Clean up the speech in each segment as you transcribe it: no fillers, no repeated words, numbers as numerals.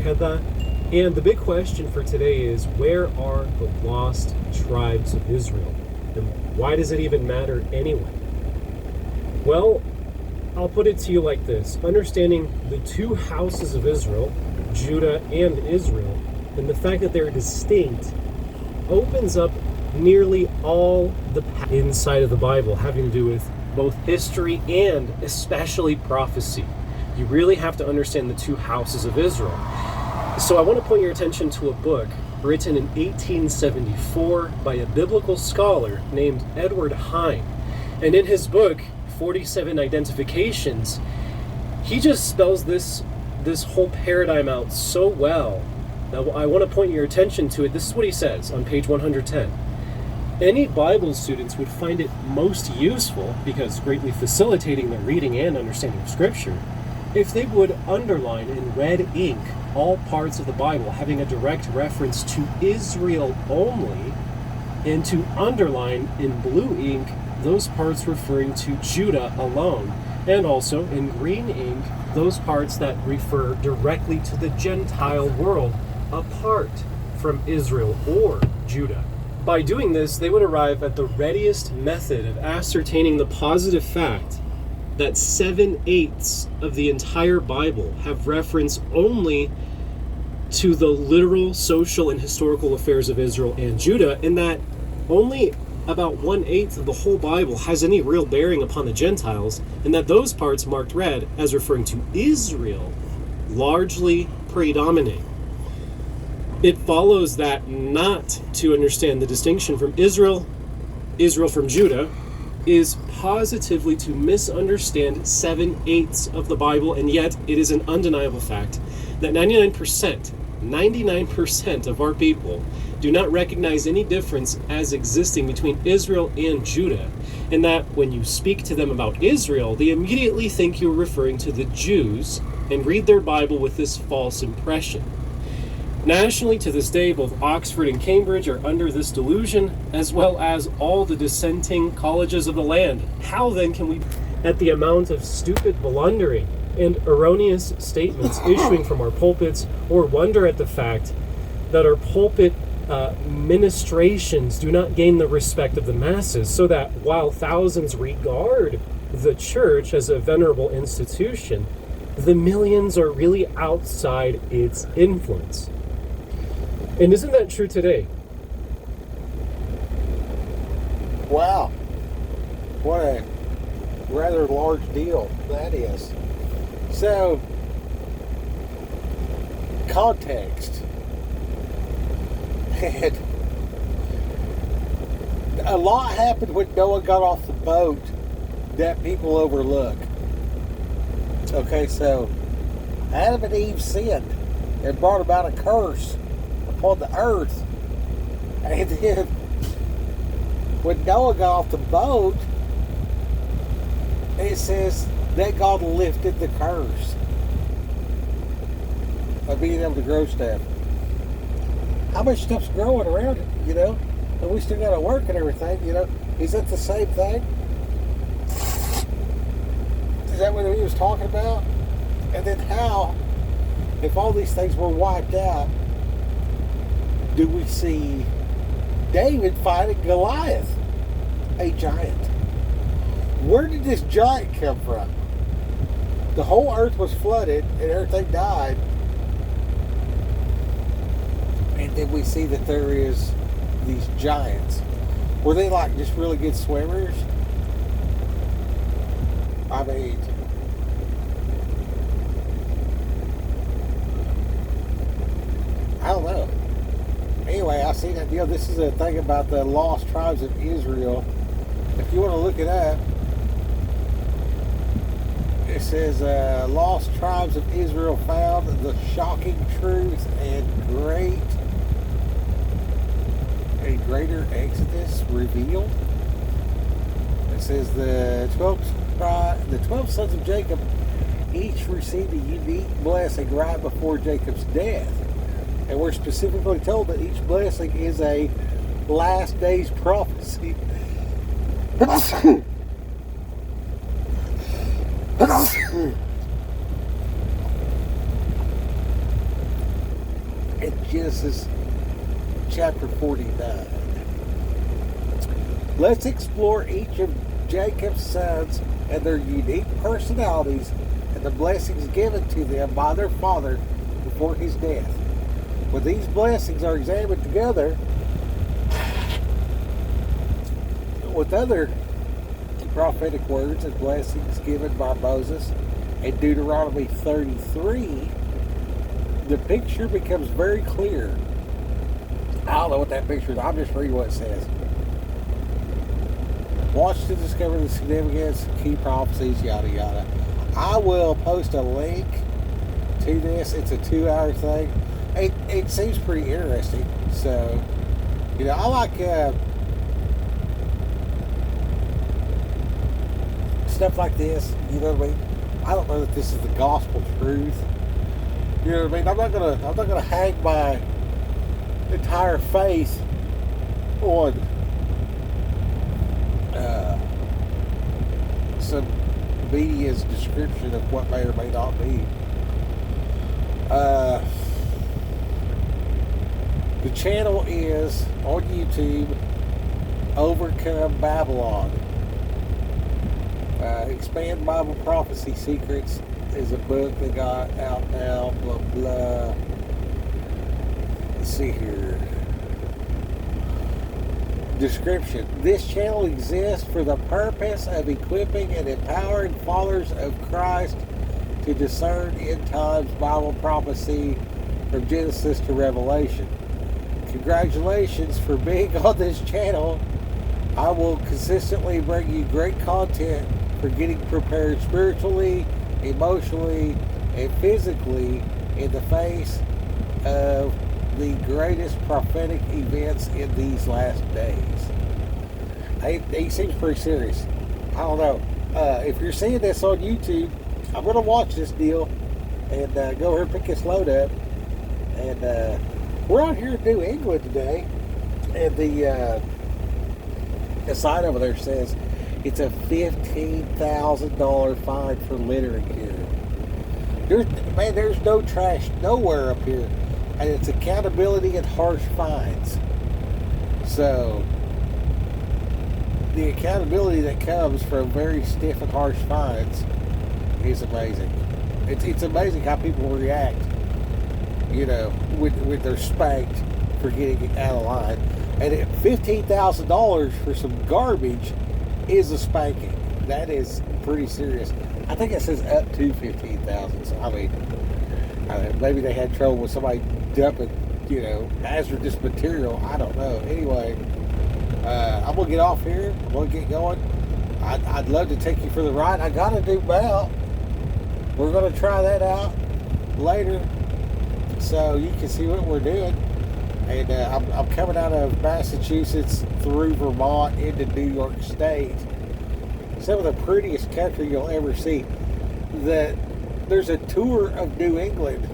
had that. And the big question for today is, where are the lost tribes of Israel? And why does it even matter anyway? Well, I'll put it to you like this. Understanding the two houses of Israel, Judah and Israel, and the fact that they're distinct, opens up nearly all the inside of the Bible having to do with both history and especially prophecy. You really have to understand the two houses of Israel. So I want to point your attention to a book written in 1874 by a biblical scholar named Edward Hine. And in his book, 47 Identifications, he just spells this whole paradigm out so well that I want to point your attention to it. This is what he says on page 110. Any Bible students would find it most useful, because greatly facilitating their reading and understanding of Scripture, if they would underline in red ink all parts of the Bible having a direct reference to Israel only, and to underline in blue ink those parts referring to Judah alone, and also in green ink those parts that refer directly to the Gentile world apart from Israel or Judah. By doing this, they would arrive at the readiest method of ascertaining the positive fact that 7/8 of the entire Bible have reference only to the literal social and historical affairs of Israel and Judah, and that only about 1/8 of the whole Bible has any real bearing upon the Gentiles, and that those parts marked red as referring to Israel largely predominate. It follows that not to understand the distinction from Israel from Judah, is positively to misunderstand 7/8 of the Bible, and yet it is an undeniable fact that 99% of our people do not recognize any difference as existing between Israel and Judah, and that when you speak to them about Israel, they immediately think you're referring to the Jews and read their Bible with this false impression. Nationally, to this day, both Oxford and Cambridge are under this delusion, as well as all the dissenting colleges of the land. How then can we, at the amount of stupid blundering and erroneous statements issuing from our pulpits, or wonder at the fact that our pulpit ministrations do not gain the respect of the masses, so that while thousands regard the church as a venerable institution, the millions are really outside its influence. And isn't that true today? Wow. What a rather large deal that is. So, context. And a lot happened when Noah got off the boat that people overlook. Okay, so Adam and Eve sinned and brought about a curse upon the earth. And then when Noah got off the boat, it says that God lifted the curse of being able to grow stuff. How much stuff's growing around it, you know? And we still got to work and everything, you know? Is that the same thing? Is that what he was talking about? And then how, if all these things were wiped out, do we see David fighting Goliath, a giant? Where did this giant come from? The whole earth was flooded and everything died. And then we see that there is these giants. Were they like just really good swimmers? I mean, I don't know. Anyway, I see that deal. This is a thing about the lost tribes of Israel. If you want to look it up, it says, lost tribes of Israel found, the shocking truth and greater exodus revealed. It says the 12 sons of Jacob each received a unique blessing right before Jacob's death. And we're specifically told that each blessing is a last days prophecy. Genesis chapter 49. Let's explore each of Jacob's sons and their unique personalities and the blessings given to them by their father before his death. When these blessings are examined together with other prophetic words and blessings given by Moses in Deuteronomy 33, the picture becomes very clear. I don't know what that picture is. I'm just reading what it says. Watch to discover the significance, key prophecies, yada yada. I will post a link to this. It's a 2-hour thing. It seems pretty interesting. So, I like stuff like this. You know what I mean? I don't know that this is the gospel truth. You know what I mean? I'm not gonna hang my entire faith on some media's description of what may or may not be. The channel is on YouTube, Overcome Babylon. Expand Bible Prophecy Secrets is a book that got out now, blah blah. Let's see here. Description. This channel exists for the purpose of equipping and empowering followers of Christ to discern end times Bible prophecy from Genesis to Revelation. Congratulations for being on this channel. I will consistently bring you great content for getting prepared spiritually, emotionally, and physically in the face of the greatest prophetic events in these last days. He seems pretty serious. I don't know. If you're seeing this on YouTube, I'm going to watch this deal and go over and pick this load up. And we're out here in New England today, and the sign over there says it's a $15,000 fine for littering here. There's no trash nowhere up here. And it's accountability and harsh fines. So, the accountability that comes from very stiff and harsh fines is amazing. It's amazing how people react, when they're spanked for getting out of line. And at $15,000 for some garbage is a spanking. That is pretty serious. I think it says up to $15,000. So, maybe they had trouble with somebody dumping, hazardous material. I don't know. Anyway, I'm going to get off here. I'm going to get going. I'd love to take you for the ride. I got a new mount. We're going to try that out later so you can see what we're doing. And I'm coming out of Massachusetts through Vermont into New York State. Some of the prettiest country you'll ever see. There's a tour of New England.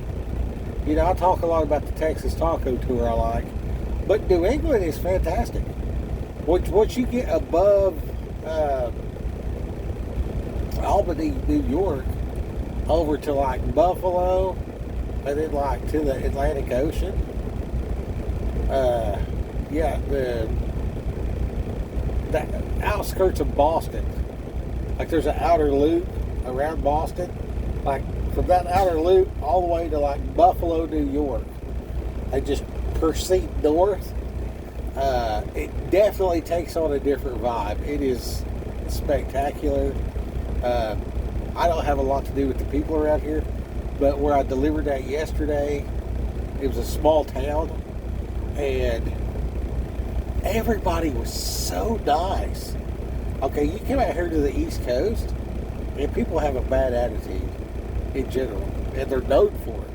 I talk a lot about the Texas Taco Tour I like, but New England is fantastic. Once you get above Albany, New York, over to like Buffalo, and then like to the Atlantic Ocean, the outskirts of Boston, like there's an outer loop around Boston, like from that outer loop all the way to like Buffalo, New York, and just proceed north. It definitely takes on a different vibe. It is spectacular. I don't have a lot to do with the people around here, but where I delivered that yesterday, it was a small town, and everybody was so nice. Okay, you come out here to the East Coast, and people have a bad attitude in general, and they're known for it.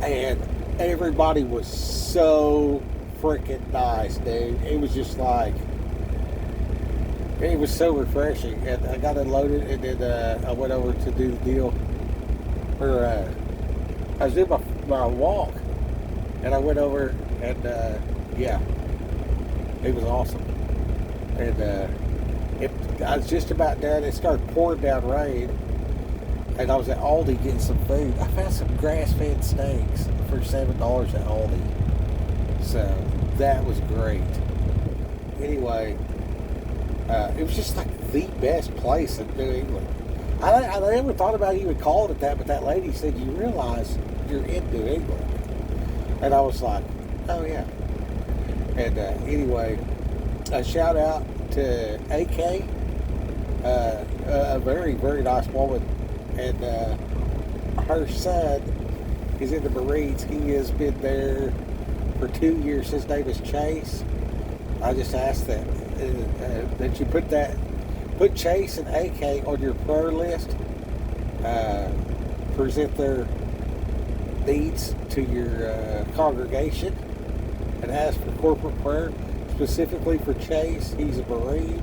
And everybody was so freaking nice, dude. It was just like, it was so refreshing. And I got unloaded, and then I went over to do the deal. I was doing my walk, and I went over, and it was awesome. And I was just about done. It started pouring down rain, and I was at Aldi getting some food. I found some grass-fed steaks for $7 at Aldi. So that was great. Anyway, it was just like the best place in New England. I never thought about even calling it that, but that lady said, "You realize you're in New England?" And I was like, "Oh yeah." And anyway, a shout out to AK, a very, very nice woman, and her son is in the Marines. He has been there for 2 years. His name is Chase. I just ask that you put Chase and AK on your prayer list. Present their needs to your congregation and ask for corporate prayer, specifically for Chase. He's a Marine.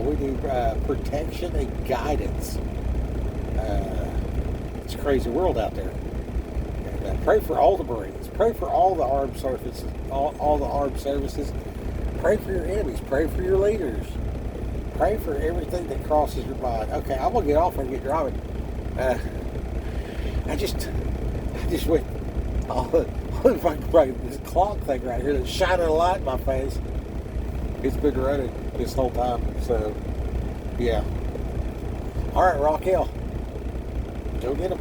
We need protection and guidance. It's a crazy world out there. And pray for all the Marines. Pray for all the armed services. All the armed services. Pray for your enemies. Pray for your leaders. Pray for everything that crosses your mind. Okay, I'm gonna get off and get driving. I just went. If I can break this clock thing right here that's shining a light in my face. It's been running this whole time. So, yeah. All right, Raquel. Go get them.